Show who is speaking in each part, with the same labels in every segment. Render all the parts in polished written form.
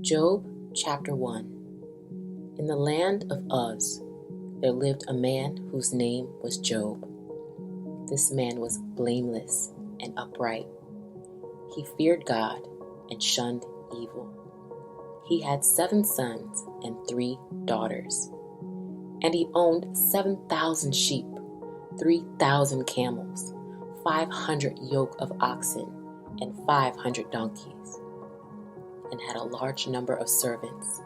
Speaker 1: Job chapter 1. In the land of Uz, there lived a man whose name was Job. This man was blameless and upright. He feared God and shunned evil. He had 7 sons and 3 daughters. And he owned 7,000 sheep, 3,000 camels, 500 yoke of oxen, and 500 donkeys, and had a large number of servants.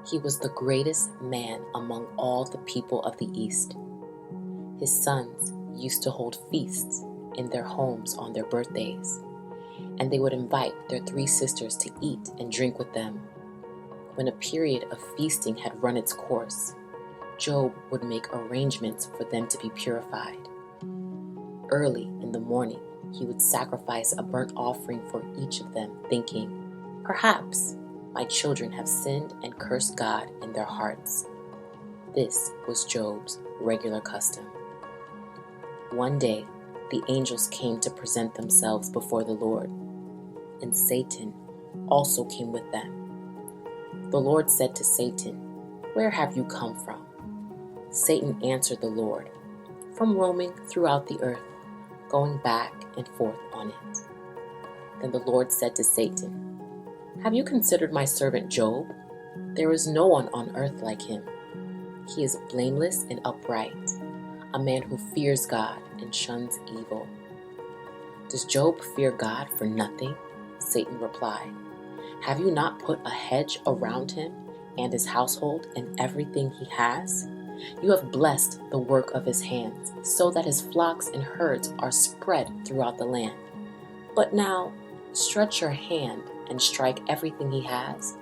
Speaker 1: He was the greatest man among all the people of the East. His sons used to hold feasts in their homes on their birthdays, and they would invite their 3 sisters to eat and drink with them. When a period of feasting had run its course, Job would make arrangements for them to be purified. Early in the morning, he would sacrifice a burnt offering for each of them, thinking, "Perhaps my children have sinned and cursed God in their hearts." This was Job's regular custom. One day, the angels came to present themselves before the Lord, and Satan also came with them. The Lord said to Satan, "Where have you come from?" Satan answered the Lord, "From roaming throughout the earth, going back and forth on it." Then the Lord said to Satan, "Have you considered my servant Job? There is no one on earth like him. He is blameless and upright, a man who fears God and shuns evil." "Does Job fear God for nothing?" Satan replied. "Have you not put a hedge around him and his household and everything he has? You have blessed the work of his hands, so that his flocks and herds are spread throughout the land. But now stretch your hand and strike everything he has,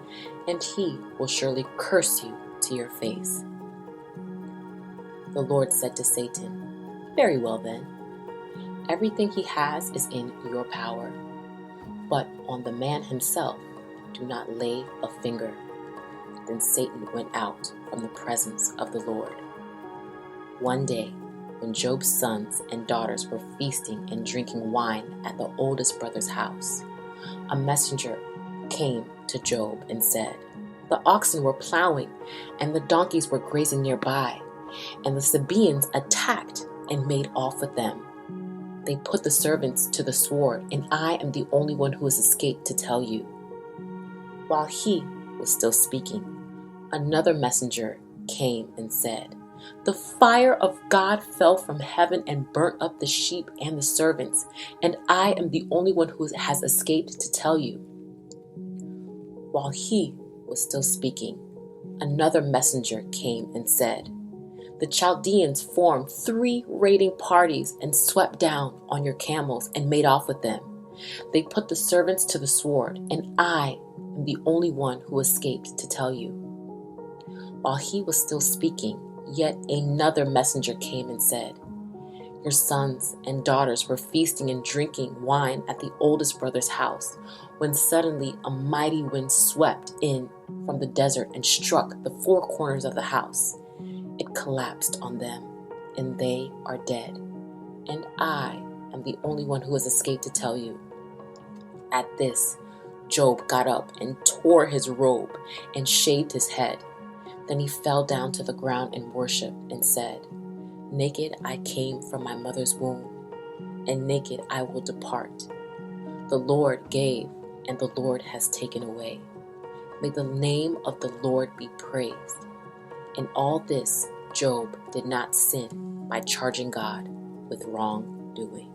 Speaker 1: and he will surely curse you to your face." The Lord said to Satan, "Very well then. Everything he has is in your power, but on the man himself do not lay a finger." Then Satan went out from the presence of the Lord. One day, when Job's sons and daughters were feasting and drinking wine at the oldest brother's house, a messenger came to Job and said, "The oxen were plowing and the donkeys were grazing nearby, and the Sabaeans attacked and made off with them. They put the servants to the sword, and I am the only one who has escaped to tell you." While he was still speaking, another messenger came and said, "The fire of God fell from heaven and burnt up the sheep and the servants, and I am the only one who has escaped to tell you." While he was still speaking, another messenger came and said, "The Chaldeans formed 3 raiding parties and swept down on your camels and made off with them. They put the servants to the sword, and I am the only one who escaped to tell you." While he was still speaking, yet another messenger came and said, "Your sons and daughters were feasting and drinking wine at the oldest brother's house, when suddenly a mighty wind swept in from the desert and struck the 4 corners of the house. It collapsed on them, and they are dead. And I am the only one who has escaped to tell you." At this, Job got up and tore his robe and shaved his head. Then he fell down to the ground and worshipped and said, "Naked I came from my mother's womb, and naked I will depart. The Lord gave, and the Lord has taken away. May the name of the Lord be praised." In all this, Job did not sin by charging God with wrongdoing.